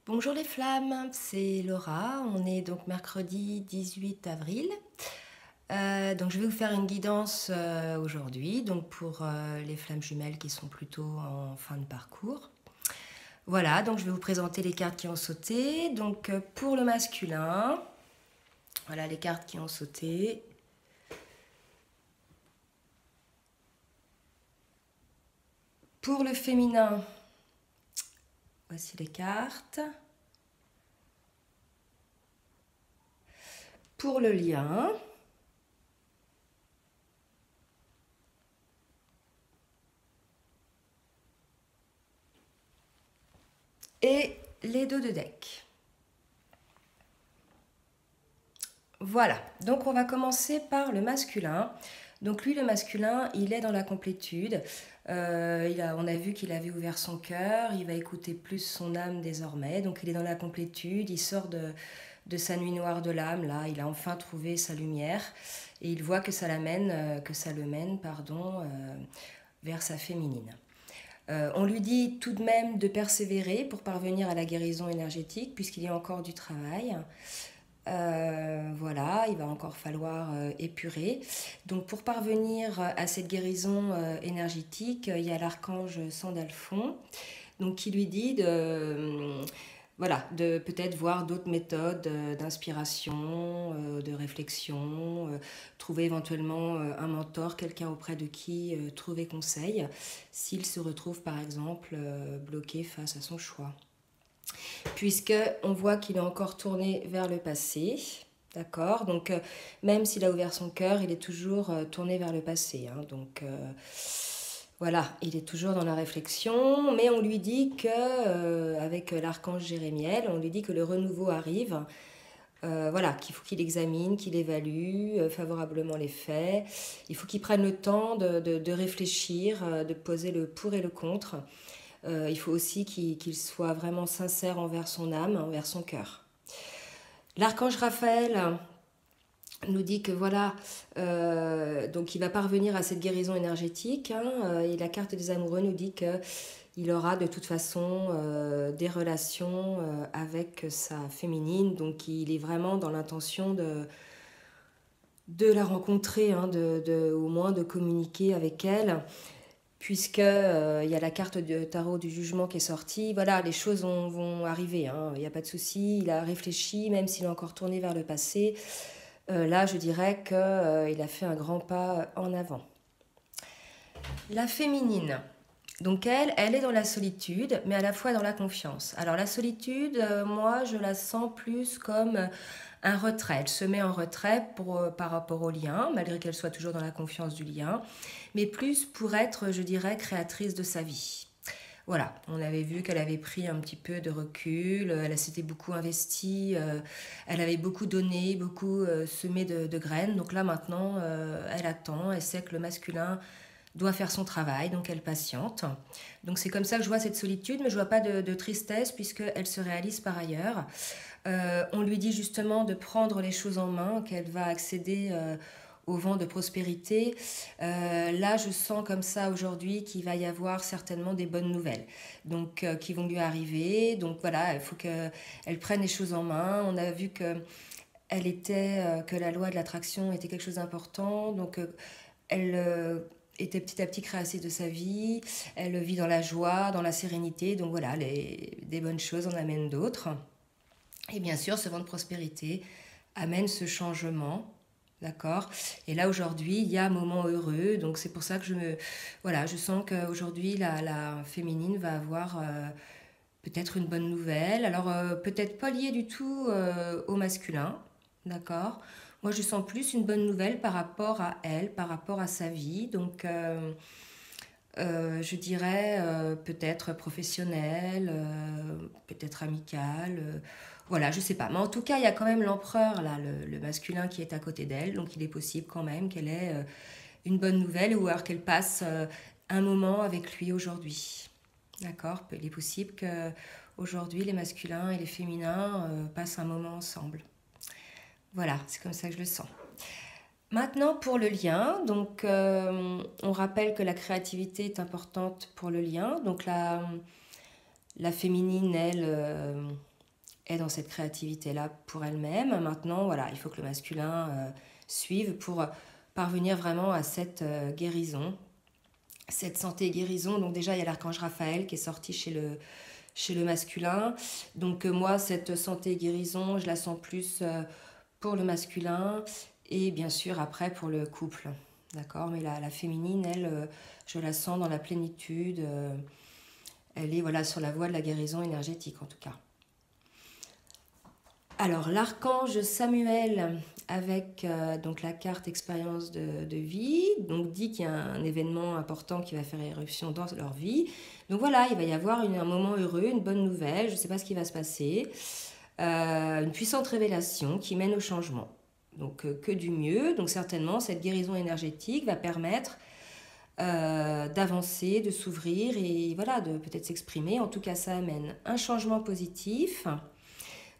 Bonjour les flammes, c'est Laura, on est donc mercredi 18 avril. Donc je vais vous faire une guidance aujourd'hui, donc pour les flammes jumelles qui sont plutôt en fin de parcours. Voilà, donc je vais vous présenter les cartes qui ont sauté. Donc pour le masculin, voilà les cartes qui ont sauté. Pour le féminin, voici les cartes. Pour le lien, et les dos de deck. Voilà, donc on va commencer par le masculin. Donc lui, le masculin, il est dans la complétude. On a vu qu'il avait ouvert son cœur, il va écouter plus son âme désormais. Donc il est dans la complétude, il sort de sa nuit noire de l'âme, là, il a enfin trouvé sa lumière. Et il voit que ça le mène, vers sa féminine. On lui dit tout de même de persévérer pour parvenir à la guérison énergétique, puisqu'il y a encore du travail. Voilà, il va encore falloir épurer. Donc pour parvenir à cette guérison énergétique, il y a l'archange Sandalphon, donc qui lui dit de peut-être voir d'autres méthodes d'inspiration, de réflexion, trouver éventuellement un mentor, quelqu'un auprès de qui trouver conseil, s'il se retrouve par exemple bloqué face à son choix. Puisqu'on voit qu'il est encore tourné vers le passé, d'accord. Donc même s'il a ouvert son cœur, il est toujours tourné vers le passé, hein. Donc voilà, il est toujours dans la réflexion, mais on lui dit que, avec l'archange Jérémiel, on lui dit que le renouveau arrive. Voilà, qu'il faut qu'il examine, qu'il évalue favorablement les faits. Il faut qu'il prenne le temps de réfléchir, de poser le pour et le contre. Il faut aussi qu'il soit vraiment sincère envers son âme, envers son cœur. L'archange Raphaël nous dit que voilà, donc il va parvenir à cette guérison énergétique, hein, et la carte des amoureux nous dit qu'il aura de toute façon des relations avec sa féminine, donc il est vraiment dans l'intention de la rencontrer, hein, au moins de communiquer avec elle, puisque il y a la carte de tarot du jugement qui est sortie. Voilà, les choses vont arriver, hein, il n'y a pas de souci, il a réfléchi, même s'il est encore tourné vers le passé. Là, je dirais qu'il a fait un grand pas en avant. La féminine, donc elle est dans la solitude, mais à la fois dans la confiance. Alors la solitude, moi, je la sens plus comme un retrait. Elle se met en retrait par rapport au lien, malgré qu'elle soit toujours dans la confiance du lien, mais plus pour être, je dirais, créatrice de sa vie. Voilà, on avait vu qu'elle avait pris un petit peu de recul, elle s'était beaucoup investie, elle avait beaucoup donné, beaucoup semé de graines. Donc là maintenant, elle attend, elle sait que le masculin doit faire son travail, donc elle patiente. Donc c'est comme ça que je vois cette solitude, mais je ne vois pas de tristesse puisqu'elle se réalise par ailleurs. On lui dit justement de prendre les choses en main, qu'elle va accéder au vent de prospérité. Là, je sens comme ça aujourd'hui qu'il va y avoir certainement des bonnes nouvelles, donc qui vont lui arriver. Donc voilà, il faut qu'elle prenne les choses en main. On a vu que la loi de l'attraction était quelque chose d'important. Donc elle était petit à petit créatrice de sa vie. Elle vit dans la joie, dans la sérénité. Donc voilà, des bonnes choses en amènent d'autres. Et bien sûr, ce vent de prospérité amène ce changement. D'accord. Et là aujourd'hui, il y a un moment heureux, donc c'est pour ça que je sens qu'aujourd'hui la féminine va avoir peut-être une bonne nouvelle. Alors peut-être pas liée du tout au masculin, d'accord. Moi je sens plus une bonne nouvelle par rapport à elle, par rapport à sa vie, donc je dirais peut-être professionnelle, peut-être amicale. Voilà, je sais pas. Mais en tout cas, il y a quand même l'empereur, là, le masculin qui est à côté d'elle. Donc il est possible quand même qu'elle ait une bonne nouvelle ou alors qu'elle passe un moment avec lui aujourd'hui. D'accord. Il est possible qu'aujourd'hui, les masculins et les féminins passent un moment ensemble. Voilà, c'est comme ça que je le sens. Maintenant pour le lien, donc on rappelle que la créativité est importante pour le lien. Donc la féminine, elle, est dans cette créativité-là pour elle-même. Maintenant, voilà, il faut que le masculin suive pour parvenir vraiment à cette guérison, cette santé guérison. Donc déjà, il y a l'archange Raphaël qui est sorti chez le masculin. Donc moi, cette santé guérison, je la sens plus pour le masculin et bien sûr après pour le couple. D'accord, mais la féminine, elle, je la sens dans la plénitude. Elle est voilà, sur la voie de la guérison énergétique en tout cas. Alors, l'archange Samuel, avec donc la carte expérience de vie, donc dit qu'il y a un événement important qui va faire éruption dans leur vie. Donc voilà, il va y avoir un moment heureux, une bonne nouvelle, je ne sais pas ce qui va se passer, une puissante révélation qui mène au changement. Donc que du mieux, donc certainement cette guérison énergétique va permettre d'avancer, de s'ouvrir et voilà, de peut-être s'exprimer. En tout cas, ça amène un changement positif.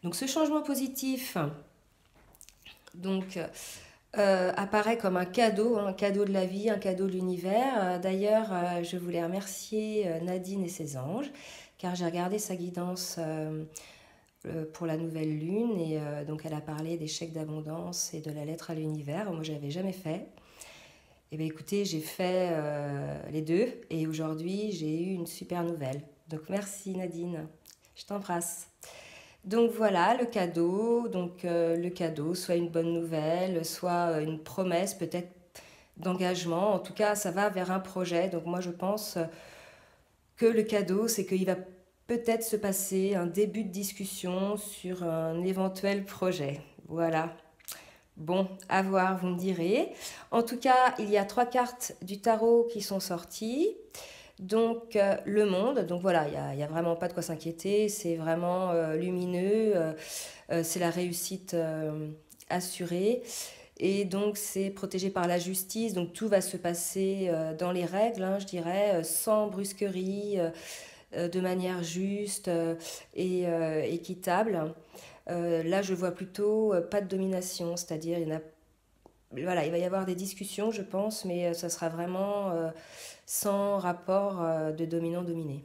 Donc ce changement positif donc, apparaît comme un cadeau de la vie, un cadeau de l'univers. D'ailleurs, je voulais remercier Nadine et ses anges, car j'ai regardé sa guidance pour la nouvelle lune, et donc elle a parlé des chèques d'abondance et de la lettre à l'univers. Moi, je n'avais jamais fait. Et bien écoutez, j'ai fait les deux, et aujourd'hui, j'ai eu une super nouvelle. Donc merci Nadine, je t'embrasse. Donc voilà, le cadeau, le cadeau, soit une bonne nouvelle, soit une promesse peut-être d'engagement. En tout cas, ça va vers un projet. Donc moi, je pense que le cadeau, c'est qu'il va peut-être se passer un début de discussion sur un éventuel projet. Voilà. Bon, à voir, vous me direz. En tout cas, il y a 3 cartes du tarot qui sont sorties. Donc le monde, donc voilà, il y a vraiment pas de quoi s'inquiéter, c'est vraiment lumineux, c'est la réussite assurée. Et donc c'est protégé par la justice, donc tout va se passer dans les règles, je dirais, sans brusquerie, de manière juste et équitable. Là, je vois plutôt pas de domination, c'est-à-dire voilà, il va y avoir des discussions, je pense, mais ça sera vraiment sans rapport de dominant-dominé.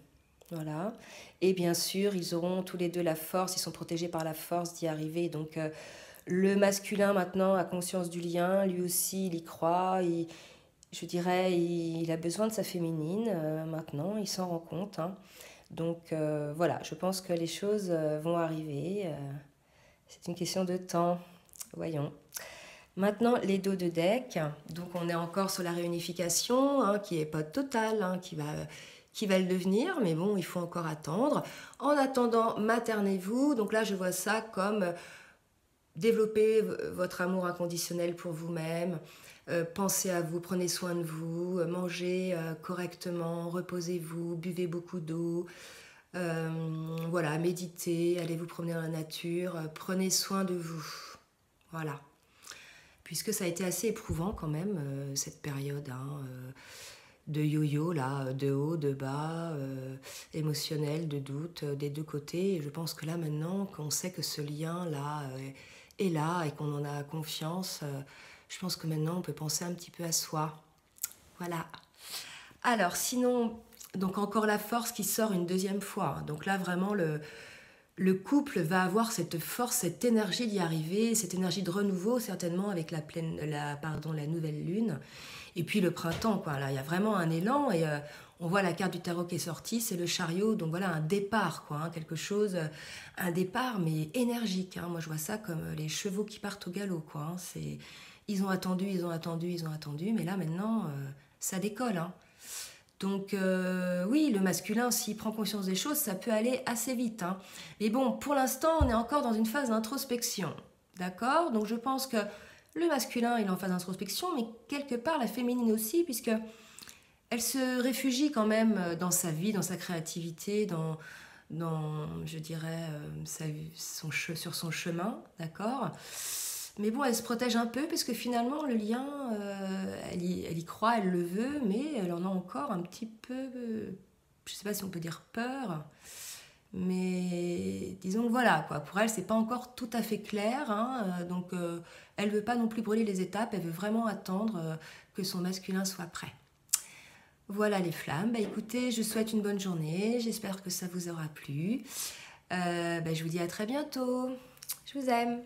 Voilà. Et bien sûr, ils auront tous les deux la force, ils sont protégés par la force d'y arriver. Donc, le masculin, maintenant, a conscience du lien, lui aussi, il y croit. Je dirais, il a besoin de sa féminine, maintenant, il s'en rend compte. Donc, voilà, je pense que les choses vont arriver. C'est une question de temps. Voyons. Maintenant, les dos de deck. Donc, on est encore sur la réunification, qui n'est pas totale, qui va le devenir, mais bon, il faut encore attendre. En attendant, maternez-vous. Donc là, je vois ça comme développer votre amour inconditionnel pour vous-même. Pensez à vous, prenez soin de vous, mangez correctement, reposez-vous, buvez beaucoup d'eau. Voilà, méditez, allez vous promener dans la nature, prenez soin de vous. Voilà. Puisque ça a été assez éprouvant quand même, cette période de yo-yo, là, de haut, de bas, émotionnel, de doute, des deux côtés. Et je pense que là, maintenant, qu'on sait que ce lien-là est là et qu'on en a confiance, je pense que maintenant, on peut penser un petit peu à soi. Voilà. Alors, sinon, donc encore la force qui sort une deuxième fois. Donc là, vraiment, le couple va avoir cette force, cette énergie d'y arriver, cette énergie de renouveau, certainement, avec la nouvelle lune. Et puis le printemps, quoi. Là, il y a vraiment un élan, et on voit la carte du tarot qui est sortie, c'est le chariot, donc voilà, un départ, quoi, quelque chose, un départ, mais énergique. Moi, je vois ça comme les chevaux qui partent au galop, quoi. Ils ont attendu, mais là, maintenant, ça décolle, Donc oui, le masculin, s'il prend conscience des choses, ça peut aller assez vite. Mais bon, pour l'instant, on est encore dans une phase d'introspection. D'accord? Donc je pense que le masculin, il est en phase d'introspection, mais quelque part, la féminine aussi, puisque elle se réfugie quand même dans sa vie, dans sa créativité, je dirais, sur son chemin. D'accord? Mais bon, elle se protège un peu parce que finalement, le lien, elle y croit, elle le veut, mais elle en a encore un petit peu, je ne sais pas si on peut dire peur, mais disons que voilà, quoi. Pour elle, c'est pas encore tout à fait clair, donc elle veut pas non plus brûler les étapes, elle veut vraiment attendre que son masculin soit prêt. Voilà les flammes. Écoutez, je souhaite une bonne journée, j'espère que ça vous aura plu. Je vous dis à très bientôt. Je vous aime.